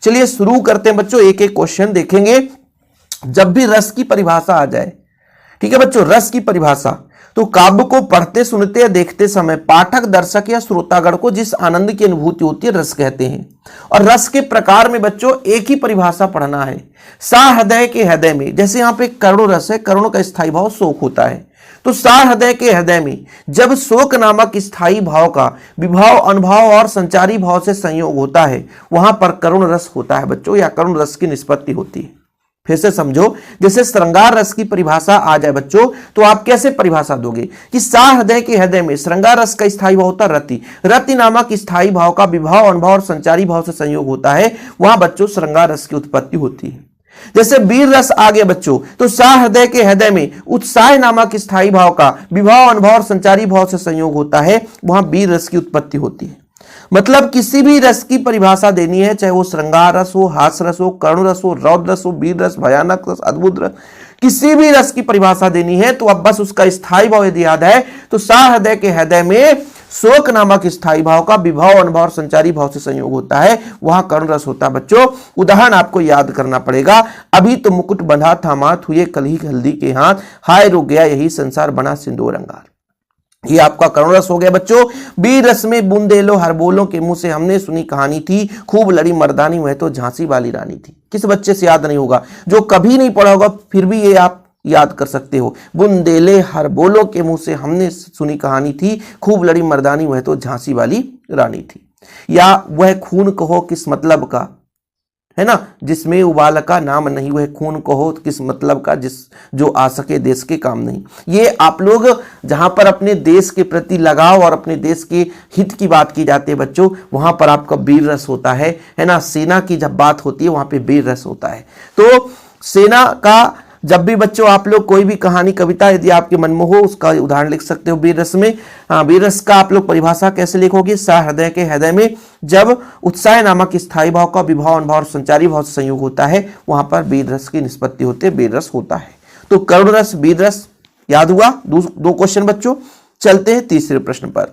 चलिए शुरू करते हैं बच्चों, एक एक क्वेश्चन देखेंगे। जब भी रस की परिभाषा आ जाए, ठीक है बच्चों, रस की परिभाषा, तो काव्य को पढ़ते सुनते या देखते समय पाठक दर्शक या श्रोतागण को जिस आनंद की अनुभूति होती है रस कहते हैं। और रस के प्रकार में बच्चों एक ही परिभाषा पढ़ना है, सा हृदय के हृदय में। जैसे यहां पे करुण रस है, करुण का स्थायी भाव शोक होता है, तो सा हृदय के हृदय में जब शोक नामक स्थायी भाव का विभाव अनुभव और संचारी भाव से संयोग होता है, वहां पर करुण रस होता है बच्चों, या करुण रस की निष्पत्ति होती है। फिर से समझो, जैसे श्रृंगार रस की परिभाषा आ जाए बच्चों, तो आप कैसे परिभाषा दोगे कि सा हृदय के हृदय में श्रृंगार रस का स्थायी भाव होता है रति, रति नामक स्थायी भाव का विभाव अनुभव और संचारी भाव से संयोग होता है, वहां बच्चों श्रृंगार रस की उत्पत्ति होती है। जैसे वीर रस आ गया बच्चों, तो सा हृदय के हृदय में उत्साह नामक स्थायी भाव का विभाव अनुभव और संचारी भाव से संयोग होता है, वहां वीर रस की उत्पत्ति होती है। मतलब किसी भी रस की परिभाषा देनी है, चाहे वो श्रृंगार रस हो, हास रस हो, करुण रस हो, रौद्र रस हो, वीर रस, भयानक रस, अद्भुत रस, किसी भी रस की परिभाषा देनी है, तो अब बस उसका स्थायी भाव यदि याद है, तो सा हृदय के हृदय में शोक नामक स्थायी भाव का विभाव अनुभव और संचारी भाव से संयोग होता है, वहां करुण रस होता है बच्चों। उदाहरण आपको याद करना पड़ेगा, अभी तो मुकुट बंधा था माथ, हुए कल ही हल्दी के हाथ, हाय रुक गया यही संसार बना सिंदूर अंगार। ये आपका करुण रस हो गया बच्चों। वीर रस में बूंदेलो हर बोलों के मुंह से हमने सुनी कहानी थी, खूब लड़ी मर्दानी वह तो झांसी वाली रानी थी। किस बच्चे से याद नहीं होगा? जो कभी नहीं पढ़ा होगा फिर भी ये आप याद कर सकते हो। बुंदेले हर बोलों के मुंह से हमने सुनी कहानी थी, खूब लड़ी मर्दानी वह तो झांसी वाली रानी थी। या वह खून कहो किस मतलब का, है ना, जिसमें उबाल का नाम नहीं, वह खून कहो किस मतलब का, जिस जो आ सके देश के काम नहीं। ये आप लोग जहां पर अपने देश के प्रति लगाव और अपने देश के हित की बात की जाती है बच्चों, वहां पर आपका वीर रस होता है ना। सेना की जब बात होती है वहां पे वीर रस होता है। तो सेना का जब भी बच्चों आप लोग कोई भी कहानी कविता यदि आपके मन में हो, उसका उदाहरण लिख सकते हो वीर रस में। हाँ, वीर रस का आप लोग परिभाषा कैसे लिखोगे? सा हृदय के हृदय में जब उत्साह नामक स्थायी भाव का विभाव अनुभव और संचारी भाव से संयोग होता है, वहां पर वीर रस की निष्पत्ति होती है, वीर रस होता है। तो करुण रस, वीर रस याद हुआ। दो क्वेश्चन बच्चों। चलते हैं तीसरे प्रश्न पर।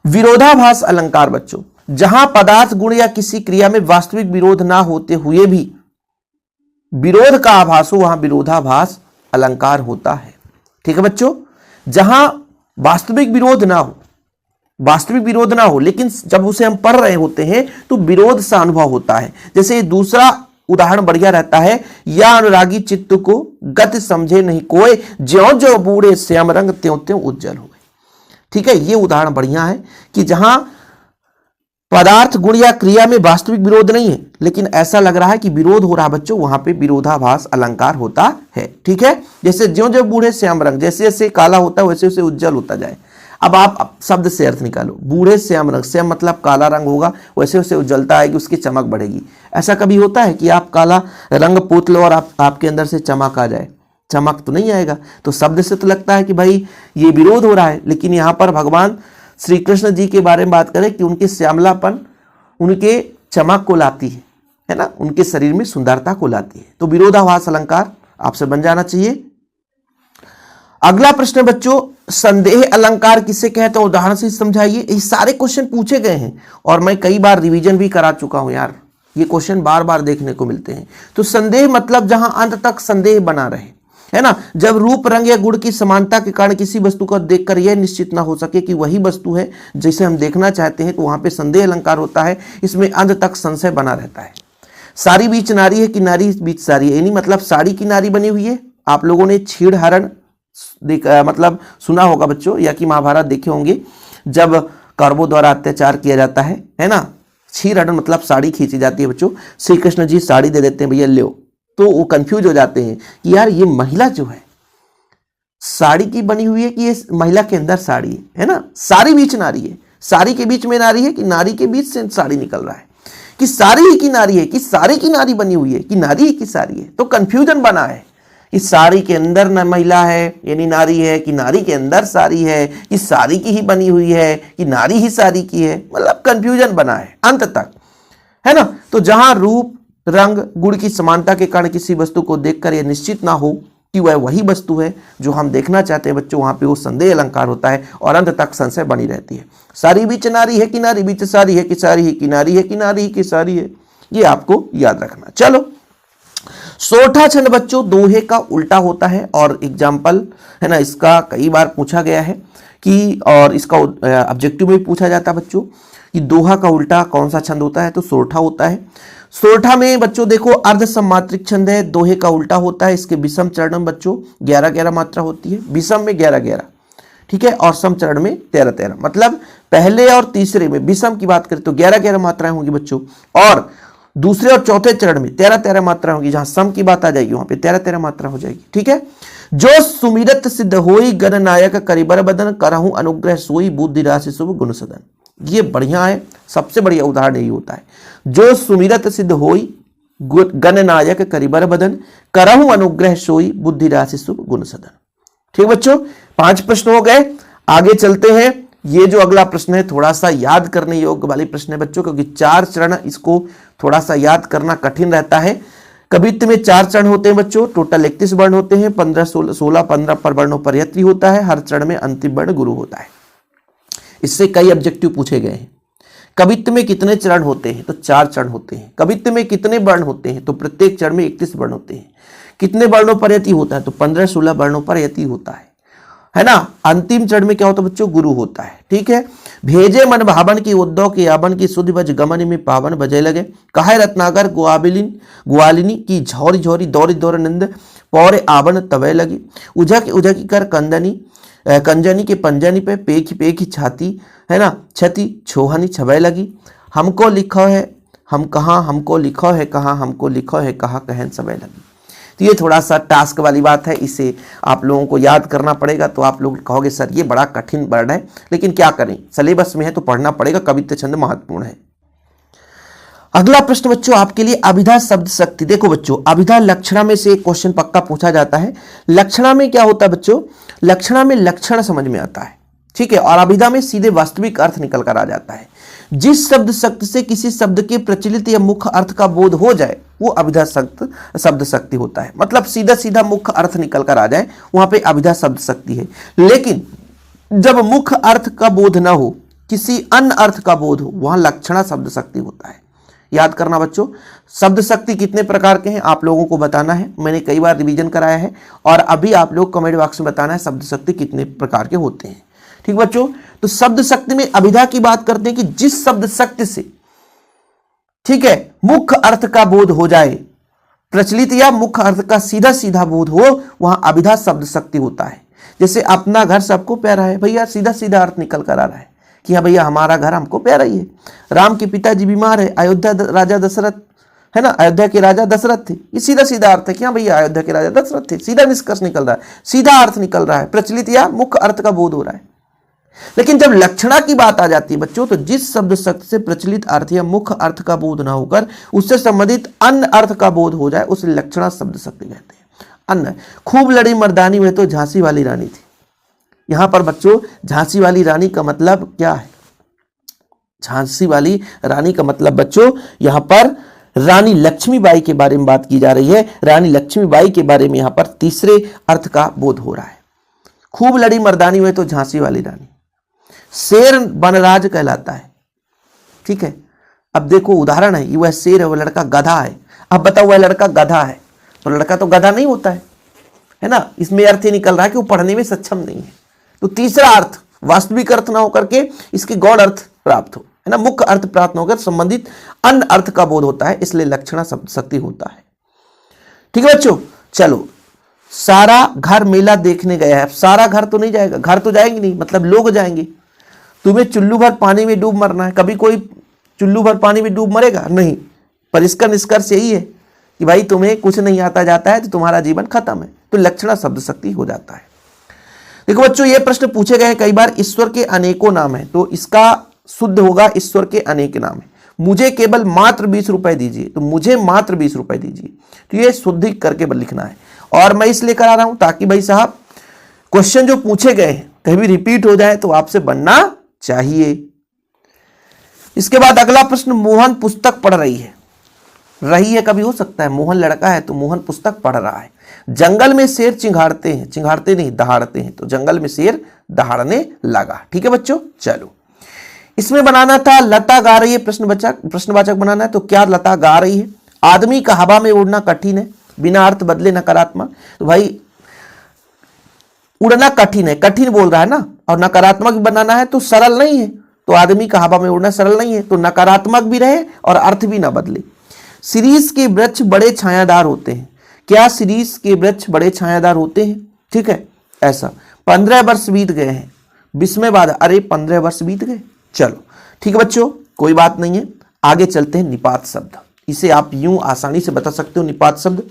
विरोधाभास अलंकार बच्चों, जहां पदार्थ गुण या किसी क्रिया में वास्तविक विरोध ना होते हुए भी विरोध का आभास हो, वहां विरोधाभास अलंकार होता है। ठीक है बच्चों, जहां वास्तविक विरोध ना हो, वास्तविक विरोध ना हो, लेकिन जब उसे हम पढ़ रहे होते हैं तो विरोध सा अनुभव होता है। जैसे दूसरा उदाहरण बढ़िया रहता है, या अनुरागी चित्त को गति समझे नहीं कोई, ज्यों ज्यों बूढ़े श्याम रंग त्यों त्यों उज्जवल हुए। ठीक है, ये उदाहरण बढ़िया है कि जहां पदार्थ गुण या क्रिया में वास्तविक विरोध नहीं है, लेकिन ऐसा लग रहा है कि विरोध हो रहा है बच्चों, वहां पे विरोधाभास अलंकार होता है। ठीक है, जैसे ज्यों ज्यों बूढ़े श्याम रंग, जैसे जैसे काला होता है वैसे वैसे उज्जवल होता जाए। अब आप शब्द से अर्थ निकालो, बूढ़े श्याम रंग, श्याम मतलब काला रंग होगा, वैसे वैसे उज्जवलता आएगी, उसकी चमक बढ़ेगी। ऐसा कभी होता है कि आप काला रंग पोत लो और आपके अंदर से चमक आ जाए? चमक तो नहीं आएगा। तो शब्द से तो लगता है कि भाई ये विरोध हो रहा है, लेकिन यहाँ पर भगवान श्री कृष्ण जी के बारे में बात करें कि उनके श्यामलापन उनके चमक को लाती है ना, उनके शरीर में सुंदरता को लाती है। तो विरोधाभास अलंकार आपसे बन जाना चाहिए। अगला प्रश्न बच्चों, संदेह अलंकार किसे कहते हैं? उदाहरण से समझाइए। ये सारे क्वेश्चन पूछे गए हैं और मैं कई बार रिवीजन भी करा चुका हूं यार, ये क्वेश्चन बार बार देखने को मिलते हैं। तो संदेह मतलब जहां अंत तक संदेह बना रहे, है ना, जब रूप रंग या गुण की समानता के कारण किसी वस्तु को देखकर यह निश्चित ना हो सके कि वही वस्तु है जिसे हम देखना चाहते हैं, तो वहां पे संदेह अलंकार होता है। इसमें अंत तक संशय बना रहता है। साड़ी बीच नारी है कि नारी बीच साड़ी है, यानी मतलब साड़ी की नारी बनी हुई है। आप लोगों ने छीड़ हरण मतलब सुना होगा बच्चों, या कि महाभारत देखे होंगे, जब कौरवों द्वारा अत्याचार किया जाता है ना, छीड़ हरण मतलब साड़ी खींची जाती है बच्चों। श्री कृष्ण जी साड़ी दे देते हैं, भैया लो, तो वो कंफ्यूज हो जाते हैं कि यार ये महिला जो है साड़ी की बनी हुई है कि ये महिला के अंदर साड़ी है ना, साड़ी बीच नारी है, साड़ी के बीच में नारी है कि नारी के बीच से साड़ी निकल रहा है, कि साड़ी ही की नारी है कि साड़ी की नारी बनी हुई है कि नारी ही की साड़ी है। तो कंफ्यूजन बना है कि साड़ी के अंदर न महिला है यानी नारी है, कि नारी के अंदर साड़ी है, कि साड़ी की ही बनी हुई है कि नारी ही साड़ी की है, मतलब कंफ्यूजन बना है अंत तक, है ना। तो जहां रूप रंग गुण की समानता के कारण किसी वस्तु को देखकर यह निश्चित ना हो कि वह वही वस्तु है जो हम देखना चाहते हैं बच्चों, वहां पे वो संदेह अलंकार होता है और अंत तक संशय बनी रहती है। सारी बीच नारी है कि नारी बीच सारी है कि सारी ही की नारी है कि नारी ही की सारी है, ये आपको याद रखना। चलो, सोठा छंद बच्चों दोहे का उल्टा होता है और एग्जाम्पल है ना, इसका कई बार पूछा गया है कि, और इसका ऑब्जेक्टिव में भी पूछा जाता है बच्चों कि दोहा का उल्टा कौन सा छंद होता है, तो सोठा होता है। सोठा में बच्चों देखो अर्ध सम्मात्रिक छंद है, दोहे का उल्टा होता है। इसके विषम चरण में बच्चों 11-11 मात्रा होती है, विषम में 11-11, ठीक है, और सम चरण में 13-13। मतलब पहले और तीसरे में विषम की बात करें तो 11-11 मात्राएं होंगी बच्चों, और दूसरे और चौथे चरण में 13-13 मात्रा होगी। जहां सम की बात आ जाएगी वहां पे 13-13 मात्रा हो जाएगी, ठीक है। जो सुमिरत सिद्ध होई गणनायक करिबर बदन, करहु अनुग्रह सोई बुद्धि राशि शुभ गुण सदन। ये बढ़िया है, सबसे बढ़िया उदाहरण यही होता है। जो सुमिरत सिद्ध होई गणनायक करिबर बदन, करहु अनुग्रह सोई बुद्धि राशि शुभ गुण सदन। ठीक बच्चों, 5 प्रश्न हो गए। आगे चलते हैं। ये जो अगला प्रश्न है थोड़ा सा याद करने योग्य वाली प्रश्न है बच्चों, क्योंकि 4 चरण, इसको थोड़ा सा याद करना कठिन रहता है। कवित्व में 4 चरण होते हैं बच्चों, टोटल 31 वर्ण होते हैं, 15 पर वर्णों पर यति होता है, हर चरण में अंतिम वर्ण गुरु होता है। इससे कई ऑब्जेक्टिव पूछे गए हैं। कवित्व में कितने चरण होते हैं, तो 4 चरण होते हैं। कवित्व में कितने वर्ण होते हैं, तो प्रत्येक चरण में 31 वर्ण होते हैं। कितने वर्णों पर यति होता है, तो 15-16 वर्णों पर यति होता है ना। अंतिम चरण में क्या होता है बच्चों, गुरु होता है, ठीक है। भेजे मन भावन की उद्धव के यावन की सुध बज गमन में पावन बजे लगे, कहे रत्नाकर ग्वालिनी की झौरी झौरी दौरी दौर नंद पौरे आवन तवे लगी, उझक उझकी कर कंजनी के पंजनी पे पेखी पेखी छाती, है ना, छती छोहनी छवय लगी, हमको लिखो है हम कहाँ, हमको लिखो है कहाँ, हमको लिखो है कहाँ, कहन समय लगी। तो ये थोड़ा सा टास्क वाली बात है, इसे आप लोगों को याद करना पड़ेगा। तो आप लोग कहोगे सर ये बड़ा कठिन वर्ण है, लेकिन क्या करें, सिलेबस में है तो पढ़ना पड़ेगा। कवित्व छंद महत्वपूर्ण है। अगला प्रश्न बच्चों आपके लिए अभिधा शब्द शक्ति। देखो बच्चों, अभिधा लक्षणा में से एक क्वेश्चन पक्का पूछा जाता है। लक्षणा में क्या होता है बच्चों, लक्षणा में लक्षण समझ में आता है, ठीक है, और अभिधा में सीधे वास्तविक अर्थ निकल कर आ जाता है। जिस शब्द शक्ति से किसी शब्द के प्रचलित या मुख्य अर्थ का बोध हो जाए वो अभिधा शब्द शक्ति होता है। मतलब सीधा सीधा मुख्य अर्थ निकल कर आ जाए, वहां पे अभिधा शब्द शक्ति है। लेकिन जब मुख्य अर्थ का बोध ना हो, किसी अन्य अर्थ का बोध हो, वहां लक्षणा शब्द शक्ति होता है। याद करना बच्चों, शब्द शक्ति कितने प्रकार के हैं आप लोगों को बताना है। मैंने कई बार रिवीजन कराया है, और अभी आप लोग कमेंट बॉक्स में बताना है शब्द शक्ति कितने प्रकार के होते हैं। ठीक बच्चों, तो शब्द शक्ति में अभिधा की बात करते हैं कि जिस शब्द शक्ति से, ठीक है, मुख्य अर्थ का बोध हो जाए, प्रचलित या मुख्य अर्थ का सीधा सीधा बोध हो, वहां अभिधा शब्द शक्ति होता है। जैसे अपना घर सबको प्यारा है, भैया सीधा सीधा अर्थ निकल कर आ रहा है कि हाँ भैया हमारा घर हमको प्यारा ही है। राम के पिताजी बीमार है, अयोध्या राजा दशरथ, है ना, अयोध्या के राजा दशरथ थे। ये सीधा सीधा अर्थ है कि हाँ भैया अयोध्या के राजा दशरथ थे। सीधा निष्कर्ष निकल रहा है, सीधा अर्थ निकल रहा है, प्रचलित या मुख्य अर्थ का बोध हो रहा है। लेकिन जब लक्षणा की बात आ जाती है बच्चों, तो जिस शब्द शक्ति से प्रचलित अर्थ या मुख्य अर्थ का बोध ना होकर उससे संबंधित अन्य अर्थ का बोध हो जाए, उसे लक्षणा शब्द शक्ति कहते हैं। अन्य खूब लड़ी मर्दानी में तो झांसी वाली रानी थी। यहां पर बच्चों झांसी वाली रानी का मतलब क्या है, झांसी वाली रानी का मतलब बच्चों यहां पर रानी लक्ष्मीबाई के बारे में बात की जा रही है। रानी लक्ष्मीबाई के बारे में यहां पर तीसरे अर्थ का बोध हो रहा है। खूब लड़ी मर्दानी में तो झांसी वाली रानी, शेर बनराज कहलाता है, ठीक है। अब देखो उदाहरण है, वह शेर है, वह लड़का गधा है। अब बताओ वह लड़का गधा है, तो लड़का तो गधा नहीं होता है ना। इसमें अर्थ ही निकल रहा है कि वो पढ़ने में सक्षम नहीं है। तो तीसरा अर्थ वास्तविक अर्थ ना होकर के इसके गौण अर्थ प्राप्त हो, है ना, मुख्य अर्थ प्राप्त होकर संबंधित अन्य अर्थ का बोध होता है, इसलिए लक्षणा शब्द शक्ति होता है। ठीक है बच्चों, चलो सारा घर मेला देखने गया है। अब सारा घर तो नहीं जाएगा, घर तो जाएंगे नहीं, मतलब लोग जाएंगे। तुम्हें चुल्लू भर पानी में डूब मरना है, कभी कोई चुल्लू भर पानी में डूब मरेगा नहीं। पर इसका निष्कर्ष यही है कि भाई तुम्हें कुछ नहीं आता जाता है तो तुम्हारा जीवन खत्म है, तो लक्षणा शब्द शक्ति हो जाता है। देखो बच्चों, ये प्रश्न पूछे गए कई बार, ईश्वर के अनेकों नाम है, तो इसका शुद्ध होगा ईश्वर के अनेक नाम है। मुझे केवल मात्र 20 रुपए दीजिए, तो मुझे मात्र 20 रुपए दीजिए, तो ये शुद्धि करके लिखना है। और मैं इसलिए करा रहा हूं ताकि भाई साहब क्वेश्चन जो पूछे गए हैं कहीं भी रिपीट हो जाए तो आपसे बनना चाहिए। इसके बाद अगला प्रश्न, मोहन पुस्तक पढ़ रही है, कभी हो सकता है मोहन लड़का है तो मोहन पुस्तक पढ़ रहा है। जंगल में शेर चिंघाड़ते हैं, चिंघाड़ते नहीं दहाड़ते हैं, तो जंगल में शेर दहाड़ने लगा। ठीक है बच्चों, चलो इसमें बनाना था लता गा रही है, प्रश्नवाचक बनाना है, तो क्या लता गा रही है? आदमी का हवा में उड़ना कठिन है, बिना अर्थ बदले नकारात्मक। तो भाई उड़ना कठिन है, कठिन बोल रहा है ना, और नकारात्मक बनाना है तो सरल नहीं है, तो आदमी का हवा में उड़ना सरल नहीं है, तो नकारात्मक भी रहे और अर्थ भी ना बदले। शिरीष के वृक्ष बड़े छायादार होते हैं, क्या शिरीष के वृक्ष बड़े छायादार होते हैं? ठीक है, ऐसा 15 वर्ष बीत गए हैं, 20वें बाद, अरे 15 वर्ष बीत गए, चलो ठीक है बच्चों, कोई बात नहीं है। आगे चलते हैं निपात शब्द, इसे आप यूं आसानी से बता सकते हो निपात शब्द।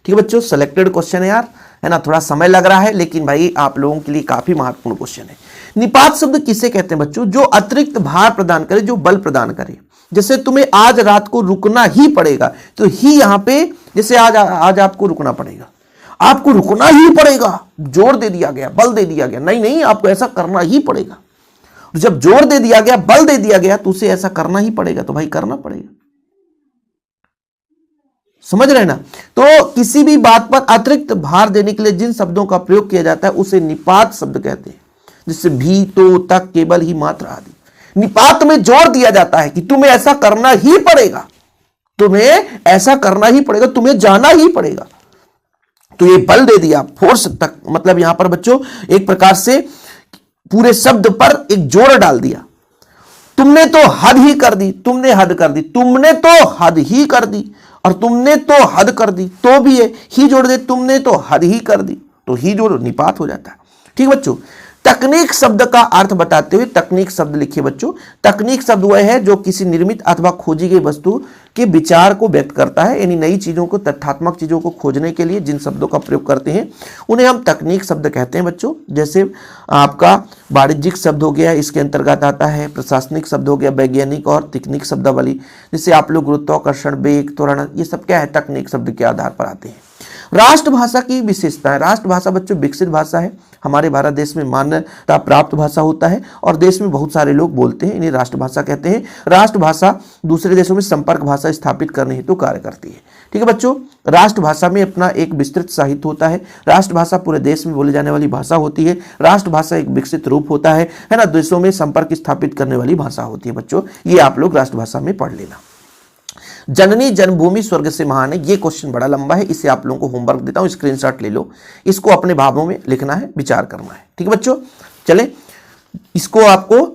ठीक है बच्चों, सेलेक्टेड क्वेश्चन है यार, है ना, थोड़ा समय लग रहा है लेकिन भाई आप लोगों के लिए काफी महत्वपूर्ण क्वेश्चन है। निपात शब्द किसे कहते हैं बच्चों? जो अतिरिक्त भार प्रदान करे, जो बल प्रदान करे। जैसे तुम्हें आज रात को रुकना ही पड़ेगा, तो ही यहां पे जैसे आज आपको रुकना पड़ेगा, आपको रुकना ही पड़ेगा, जोर दे दिया गया, बल दे दिया गया, नहीं नहीं आपको ऐसा करना ही पड़ेगा। जब जोर दे दिया गया, बल दे दिया गया, तो उसे ऐसा करना ही पड़ेगा, तो भाई करना पड़ेगा। समझ रहे ना? तो किसी भी बात पर अतिरिक्त भार देने के लिए जिन शब्दों का प्रयोग किया जाता है उसे निपात शब्द कहते हैं, जैसे भी, तो, तक, केवल, ही, मात्र आदि। निपात में जोर दिया जाता है कि तुम्हें ऐसा करना ही पड़ेगा, तुम्हें ऐसा करना ही पड़ेगा, तुम्हें जाना ही पड़ेगा। तो ये बल दे दिया, फोर्स तक, मतलब यहां पर बच्चों एक प्रकार से पूरे शब्द पर एक जोर डाल दिया। तुमने तो हद ही कर दी, तुमने हद कर दी, तुमने तो हद ही कर दी, और तुमने तो हद कर दी, तो भी है ही जोड़ दे, तुमने तो हद ही कर दी, तो ही जोड़ निपात हो जाता है। ठीक बच्चों, तकनीक शब्द का अर्थ बताते हुए तकनीक शब्द लिखिए बच्चों। तकनीक शब्द वह है जो किसी निर्मित अथवा खोजी गई वस्तु के विचार को व्यक्त करता है, यानी नई चीजों को, तथ्यात्मक चीजों को खोजने के लिए जिन शब्दों का प्रयोग करते हैं उन्हें हम तकनीक शब्द कहते हैं बच्चों। जैसे आपका वाणिज्यिक शब्द हो गया, इसके अंतर्गत आता है, प्रशासनिक शब्द हो गया, वैज्ञानिक और तकनीक शब्दावली, जैसे आप लोग गुरुत्वाकर्षण, वेग, त्वरण, ये सब क्या है, तकनीक शब्द के आधार पर आते हैं। राष्ट्रभाषा की विशेषता है, राष्ट्रभाषा बच्चों विकसित भाषा है, हमारे भारत देश में मान्यता प्राप्त भाषा होता है और देश में बहुत सारे लोग बोलते हैं, इन्हें राष्ट्रभाषा कहते हैं। राष्ट्रभाषा दूसरे देशों में संपर्क भाषा स्थापित करने हेतु कार्य करती है। ठीक है बच्चों, राष्ट्रभाषा में अपना एक विस्तृत साहित्य होता है, राष्ट्रभाषा पूरे देश में बोली जाने वाली भाषा होती है, राष्ट्रभाषा एक विकसित रूप होता है ना, देशों में संपर्क स्थापित करने वाली भाषा होती है बच्चों, ये आप लोग राष्ट्रभाषा में पढ़ लेना। जननी जन्मभूमि स्वर्ग से महान है, ये क्वेश्चन बड़ा लंबा है, इसे आप लोगों को होमवर्क देता हूं, स्क्रीनशॉट ले लो, इसको अपने भावों में लिखना है, विचार करना है। ठीक है बच्चों, चले इसको आपको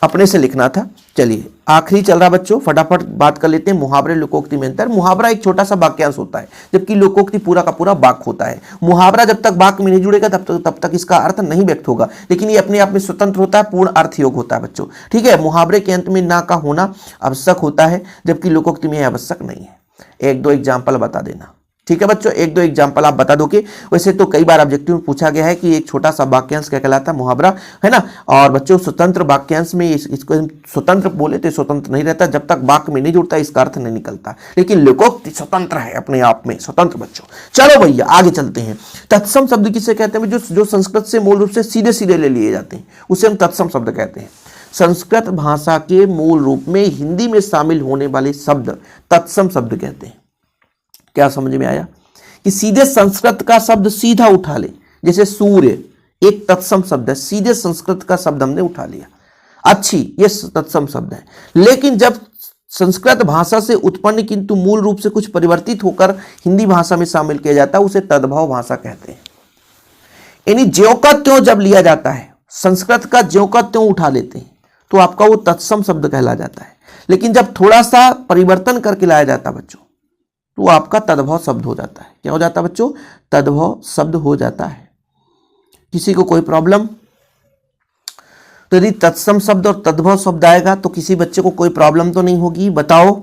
अपने से लिखना था। चलिए आखिरी चल रहा बच्चों, फटाफट बात कर लेते हैं मुहावरे लोकोक्ति में अंतर। मुहावरा एक छोटा सा वाक्यांश होता है, जबकि लोकोक्ति पूरा का पूरा वाक्य होता है। मुहावरा जब तक वाक्य में नहीं जुड़ेगा तब तक इसका अर्थ नहीं व्यक्त होगा, लेकिन ये अपने आप में स्वतंत्र होता है, पूर्ण अर्थ योग होता है बच्चों। ठीक है, मुहावरे के अंत में ना का होना आवश्यक होता है, जबकि लोकोक्ति में आवश्यक नहीं है। एक दो एग्जाम्पल बता देना। ठीक है बच्चों, एक दो एग्जाम्पल आप बता दोगे। वैसे तो कई बार ऑब्जेक्टिव में पूछा गया है कि एक छोटा सा वाक्यांश क्या कहलाता है, मुहावरा, है ना। और बच्चों स्वतंत्र वाक्यांश में इसको स्वतंत्र बोले तो स्वतंत्र नहीं रहता, जब तक वाक्य में नहीं जुड़ता इसका अर्थ नहीं निकलता, लेकिन लोकोक्ति स्वतंत्र है, अपने आप में स्वतंत्र बच्चों। चलो भैया आगे चलते हैं। तत्सम शब्द किसे कहते हैं? जो संस्कृत से मूल रूप से सीधे सीधे ले लिए जाते हैं उसे हम तत्सम शब्द कहते हैं। संस्कृत भाषा के मूल रूप में हिंदी में शामिल होने वाले शब्द तत्सम शब्द कहते हैं। क्या समझ में आया कि सीधे संस्कृत का शब्द सीधा उठा ले, जैसे सूर्य एक तत्सम शब्द है, सीधे संस्कृत का शब्द हमने उठा लिया, अच्छी, ये तत्सम शब्द है। लेकिन जब संस्कृत भाषा से उत्पन्न किंतु मूल रूप से कुछ परिवर्तित होकर हिंदी भाषा में शामिल किया जाता है उसे तद्भव भाषा कहते हैं। यानी ज्यों का त्यों जब लिया जाता है, संस्कृत का ज्यों का त्यों उठा लेते हैं तो आपका वो तत्सम शब्द कहला जाता है। लेकिन जब थोड़ा सा परिवर्तन करके लाया जाता है बच्चों तो आपका तद्भव शब्द हो जाता है। क्या हो जाता है बच्चों? तद्भव शब्द हो जाता है। किसी को कोई प्रॉब्लम? तो यदि तत्सम शब्द और तद्भव शब्द आएगा तो किसी बच्चे को कोई प्रॉब्लम तो नहीं होगी। बताओ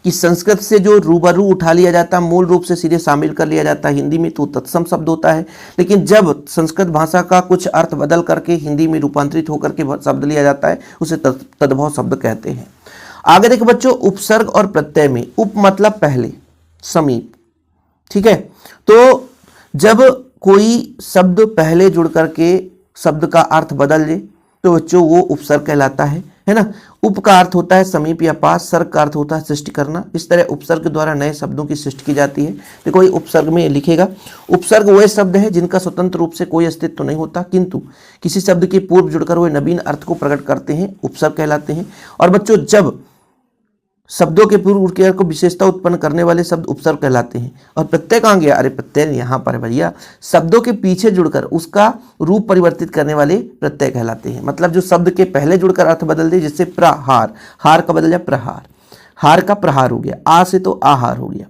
कि संस्कृत से जो रूबरू उठा लिया जाता है, मूल रूप से सीधे शामिल कर लिया जाता है हिंदी में, तो तत्सम शब्द होता है। लेकिन जब संस्कृत भाषा का कुछ अर्थ बदल करके हिंदी में रूपांतरित होकर के शब्द लिया जाता है उसे तद्भव शब्द कहते हैं। आगे देखो बच्चों, उपसर्ग और प्रत्यय में, उप मतलब पहले, समीप, ठीक है। तो जब कोई शब्द पहले जुड़ करके शब्द का अर्थ बदल ले तो बच्चों वो उपसर्ग कहलाता है ना। उप का अर्थ होता है समीप या पास, सर्ग का अर्थ होता है सृष्टि करना। इस तरह उपसर्ग द्वारा नए शब्दों की सृष्टि की जाती है। देखो ये उपसर्ग में लिखेगा, उपसर्ग वह शब्द है जिनका स्वतंत्र रूप से कोई अस्तित्व नहीं होता, किंतु किसी शब्द के पूर्व जुड़कर हुए नवीन अर्थ को प्रकट करते हैं, उपसर्ग कहलाते हैं। और बच्चों जब शब्दों के पूर्व क्रिया को विशेषता उत्पन्न करने वाले शब्द उपसर्ग कहलाते हैं। और प्रत्यय कहाँ गया, अरे प्रत्यय यहाँ पर है भैया, शब्दों के पीछे जुड़कर उसका रूप परिवर्तित करने वाले प्रत्यय कहलाते हैं। मतलब जो शब्द के पहले जुड़कर अर्थ बदल दे, जिससे प्रहार, हार का बदल जाए प्रहार, हार का प्रहार हो गया, आ से तो आहार हो गया।